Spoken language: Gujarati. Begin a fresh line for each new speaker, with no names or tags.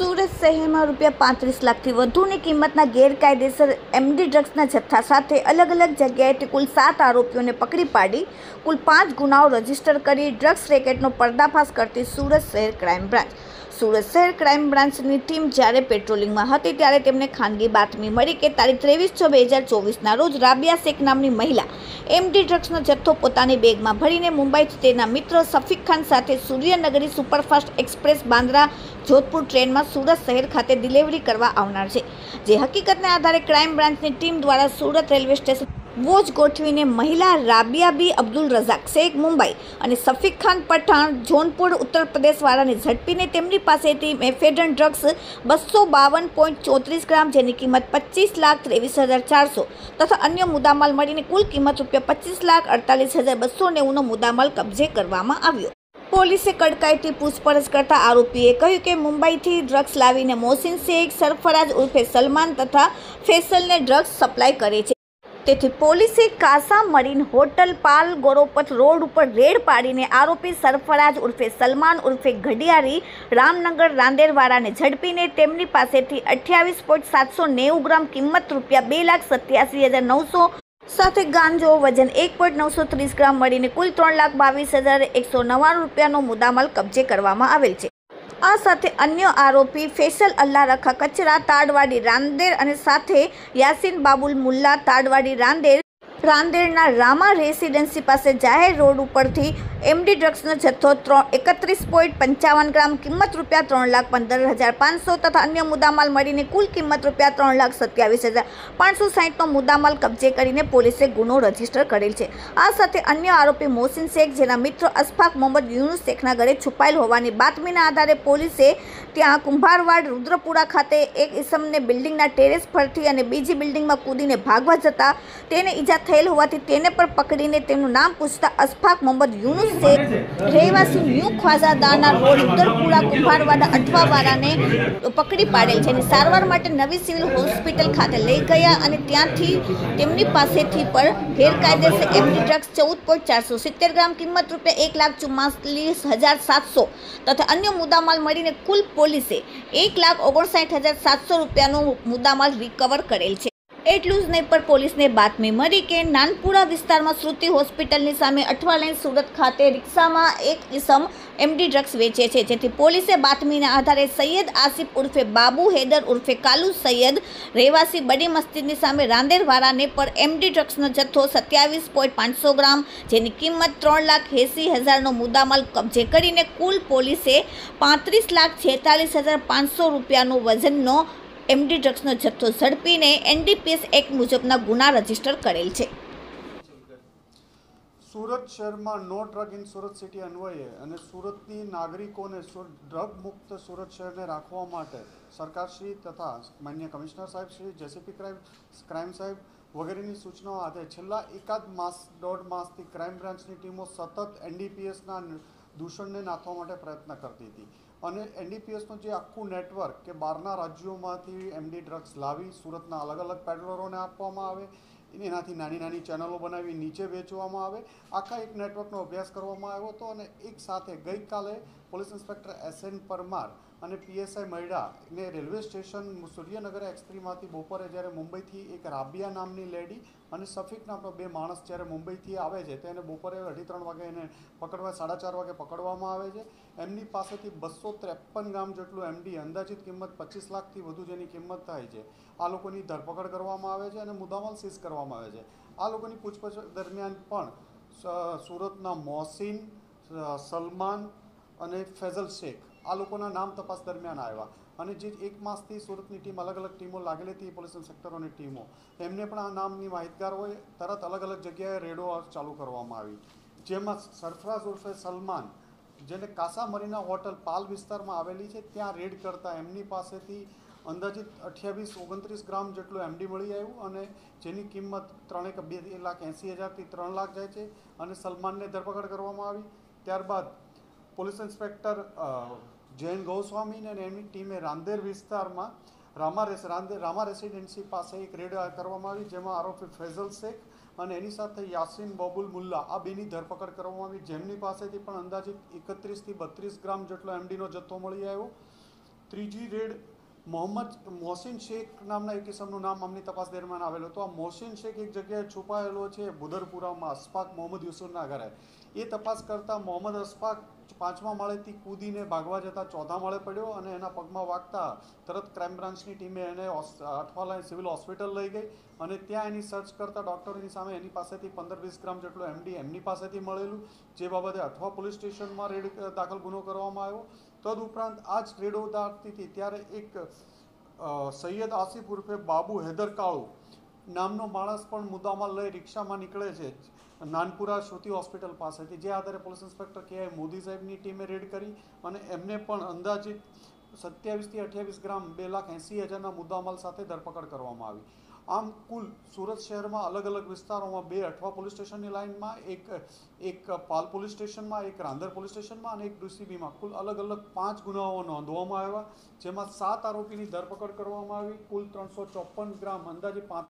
સુરત શહેરમાં ₹35 લાખથી વધુની કિંમતના ગેરકાયદેસર એમડી ડ્રગ્સના જથ્થા સાથે અલગ અલગ જગ્યાએથી કુલ 7 આરોપીઓને પકડી પાડી કુલ 5 ગુનાઓ રજીસ્ટર કરી ડ્રગ્સ રેકેટનો પર્દાફાશ કરતી સુરત શહેર ક્રાઇમ બ્રાન્ચ. સુરત શહેર ક્રાઇમ બ્રાન્ચની ટીમ જ્યારે પેટ્રોલિંગમાં હતી ત્યારે તેમને ખાનગી બાતમી મળી કે તારીખ 23/6/2024ના રોજ રાબિયા શેખ નામની મહિલા એમડી ડ્રગ્સનો જથ્થો પોતાની બેગમાં ભરીને મુંબઈથી તેના મિત્ર સફીક ખાન સાથે સૂર્યનગરી સુપરફાસ્ટ એક્સપ્રેસ બાંદ્રા જોધપુર ટ્રેનમાં સુરત શહેર ખાતે ડિલિવરી કરવા આવનાર છે. જે હકીકતને આધારે ક્રાઇમ બ્રાન્ચની ટીમ દ્વારા સુરત રેલવે સ્ટેશન વોચ ગોઠવીને મહિલા રાબિયા બી અબ્દુલ રઝાક શેખ મુંબઈ અને સફીક ખાન પઠાણ જોનપુર ઉત્તર પ્રદેશવાળાને ઝડપીને તેમની પાસેથી મેફેડન ડ્રગ્સ 252.34 ગ્રામ જેની કિંમત ₹25,23,400 તથા અન્ય મુદ્દામાલ મળીને કુલ કિંમત ₹25,48,290નો મુદ્દામાલ કબજે કરવામાં આવ્યો. પોલીસે કડકાઈથી પૂછપરછ કરતા આરોપીએ કહ્યું કે મુંબઈથી ડ્રગ્સ લાવીને મોહસિન શેખ, સરફરાજ ઉર્ફે સલમાન તથા ફેસલને ડ્રગ્સ સપ્લાય કરે છે. તેથી પોલીસે કાસા મરીન હોટલ પાલ ગોરોપથ રોડ ઉપર રેડ પાડીને આરોપી સરફરાજ ઉર્ફે સલમાન ઉર્ફે ઘડિયારી રામનગર રાંદેરવાળાને ઝડપીને તેમની પાસેથી 28.790 ગ્રામ કિંમત ₹2,87,900 સાથે ગાંજો વજન 1.930 ગ્રામ મળીને કુલ ₹3,22,199નો મુદ્દામાલ કબજે કરવામાં આવેલ છે. આ સાથે અન્ય આરોપી ફેસલ અલ્લાહ રખા કચરા તાડવાડી રાંદેર અને સાથે યાસીન બાબુલ મુલ્લા તાડવાડી રાંદેરના રામા રેસિડેન્સી પાસે જાહેર રોડ ઉપરથી એમડી ડ્રગ્સનો જથ્થો 31.55 ગ્રામ કિંમત ₹3,15,500 તથા અન્ય મુદ્દામાલ મળીને કુલ કિંમત ₹3,27,560નો મુદ્દામાલ કબજે કરીને પોલીસે ગુનો રજીસ્ટર કરેલ છે. આ સાથે અન્ય આરોપી મોહસિન શેખ જેના મિત્ર અશફાક મોહમ્મદ યુનુસ શેખના ઘરે છુપાયેલ હોવાની બાતમીના આધારે પોલીસે ત્યાં કુંભારવાડ રુદ્રપુરા ખાતે એક ઇસમને બિલ્ડિંગના ટેરેસ પરથી અને બીજી બિલ્ડિંગમાં કૂદીને ભાગવા જતા તેને ઈજા થયેલ હોવાથી તેને પણ પકડીને તેમનું નામ પૂછતા અશફાક મોહમ્મદ યુનુસ શેખ રહેવાસી ન્યૂ ખ્વાજાદાના રોડ ઉત્તરપુરા કુંભારવાડા અઠવાવાળાને પકડી પાડેલ છે અને સારવાર માટે નવી સિવિલ હોસ્પિટલ ખાતે લઈ ગયા અને ત્યાંથી તેમની પાસેથી પણ ગેરકાયદેસર એમડી ડ્રગ્સ 14.470 ગ્રામ કિંમત ₹1,44,700 તથા અન્ય મુદ્દામાલ મળીને કુલ પોલીસે ₹1,59,700નો મુદ્દામાલ રિકવર કરેલ છે. એટલું જ નહીં પણ પોલીસને બાતમી મળી કે નાનપુરા વિસ્તારમાં શ્રુતિ હોસ્પિટલની સામે અઠવા લાઇન સુરત ખાતે રિક્ષામાં એક ઇસમ એમડી ડ્રગ્સ વેચે છે. જેથી પોલીસે બાતમીના આધારે સૈયદ આસિફ ઉર્ફે બાબુ હૈદર ઉર્ફે કાલુ સૈયદ રહેવાસી બડી મસ્જિદની સામે રાંદેરવાળાને પર એમડી ડ્રગ્સનો જથ્થો 27.500 ગ્રામ જેની કિંમત ₹3,80,000નો મુદ્દામાલ કબજે કરીને કુલ પોલીસે ₹35,46,500નો વજનનો એમડી ડ્રગ્સનો જથ્થો ઝડપીને એનડીપીએસ એક્ટ મુજબના ગુના રજીસ્ટર કરેલ છે.
સુરત શહેરમાં નો ડ્રગ ઇન સુરત સિટી અન્વયે અને સુરતની નાગરિકોને ડ્રગ મુક્ત સુરત શહેરને રાખવા માટે સરકારશ્રી તથા માન્ય કમિશનર સાહેબ શ્રી જેસીપી ક્રાઇમ સાહેબ વગેરેની સૂચનાઓ આધારે છેલ્લા દોઢ માસથી ક્રાઇમ બ્રાન્ચની ટીમો સતત એનડીપીએસના દૂષણને નાથવા માટે પ્રયત્ન કરતી હતી અને એનડીપીએસનું જે આખું નેટવર્ક કે બહારના રાજ્યોમાંથી એમડી ડ્રગ્સ લાવી સુરતના અલગ અલગ પેડલરોને આપવામાં આવે, એનાથી નાની નાની ચેનલો બનાવી નીચે વેચવામાં આવે, આખા એક નેટવર્કનો અભ્યાસ કરવામાં આવ્યો હતો. અને એક સાથે ગઈકાલે પોલીસ ઇન્સ્પેક્ટર SN પરમાર અને PSI મૈડાને રેલવે સ્ટેશન સૂર્યનગર એક્સપ્રેસમાંથી બપોરે જ્યારે મુંબઈથી એક રાબિયા નામની લેડી અને સફીક નામનો 2 માણસ જ્યારે મુંબઈથી આવે છે તેને બપોરે 2:30 વાગે એને પકડવા 4:30 વાગે પકડવામાં આવે છે. એમની પાસેથી 253 ગ્રામ જેટલું એમડી અંદાજિત કિંમત 25 લાખથી વધુ જેની કિંમત થાય છે આ લોકોની ધરપકડ કરવામાં આવે છે અને મુદ્દામાલ સીઝ કરવામાં આવે છે. આ લોકોની પૂછપરછ દરમિયાન પણ સુરતના મોહસિન, સલમાન અને ફેઝલ શેખ આ લોકોના નામ તપાસ દરમિયાન આવ્યા અને જે એક માસથી સુરતની ટીમ અલગ અલગ ટીમો લાગેલી હતી પોલીસ ઇન્સ્પેક્ટરોની ટીમો એમને પણ આ નામની માહિતગાર હોય તરત અલગ અલગ જગ્યાએ રેડો ચાલુ કરવામાં આવી. જેમાં સરફરાઝ ઉર્ફે સલમાન જેને કાસા મરીના હોટલ પાલ વિસ્તારમાં આવેલી છે ત્યાં રેડ કરતા એમની પાસેથી અંદાજિત 28-29 ગ્રામ જેટલું એમડી મળી આવ્યું અને જેની કિંમત ₹2,80,000થી 3 લાખ જાય છે અને સલમાનને ધરપકડ કરવામાં આવી. ત્યારબાદ પોલીસ ઇન્સ્પેક્ટર જૈન ગોસ્વામી અને એમની ટીમે રાંદેર વિસ્તારમાં રામા રેસિડેન્સી પાસે એક રેડ કરવામાં આવી જેમાં આરોપી ફેઝલ શેખ અને એની સાથે યાસીન બાબુલ મુલ્લા આ બેની ધરપકડ કરવામાં આવી જેમની પાસેથી પણ અંદાજિત 31 થી 32 ગ્રામ જેટલો એમડીનો જથ્થો મળી આવ્યો. ત્રીજી રેડ મોહસિન શેખ નામના એક કિસમનું નામ અમની તપાસ દરમિયાન આવેલો હતો. આ મોહસિન શેખ એક જગ્યાએ છુપાયેલો છે બુદરપુરામાં અશફાક મોહમ્મદ યુસુફના ઘરે. એ તપાસ કરતાં મોહમ્મદ અશફાક 5મા માળેથી કૂદીને ભાગવા જતાં 4થા માળે પડ્યો અને એના પગમાં વાગતા તરત ક્રાઇમ બ્રાન્ચની ટીમે એને અઠવાલા સિવિલ હોસ્પિટલ લઈ ગઈ અને ત્યાં એની સર્ચ કરતાં ડૉક્ટરોની સામે એની પાસેથી 15-20 ગ્રામ જેટલું MD એમની પાસેથી મળેલું, જે બાબતે અઠવા પોલીસ સ્ટેશનમાં રેડ દાખલ ગુનો કરવામાં આવ્યો. તદુપરાંત આ જ રેડો દાટતી ત્યારે એક સૈયદ આસિફ ઉર્ફે બાબુ હૈદર કાળુ નામનો માણસ પણ મુદ્દામાલ લઈ રિક્ષામાં નીકળે છે નાનપુરા શ્રુતિ હોસ્પિટલ પાસેથી. જે આધારે પોલીસ ઇન્સ્પેક્ટર KI મોદી સાહેબની ટીમે રેડ કરી અને એમને પણ અંદાજિત 27 થી 28 ગ્રામ 2,80,000ના મુદ્દામાલ સાથે ધરપકડ કરવામાં આવી. આમ કુલ સુરત શહેરમાં અલગ અલગ વિસ્તારોમાં 2 અઠવા પોલીસ સ્ટેશનની લાઇનમાં, એક પાલ પોલીસ સ્ટેશનમાં, એક રાંદર પોલીસ સ્ટેશનમાં અને એક DCBમાં કુલ અલગ અલગ 5 ગુનાઓ નોંધવામાં આવ્યા, જેમાં 7 આરોપીની ધરપકડ કરવામાં આવી. કુલ 354 ગ્રામ અંદાજે 5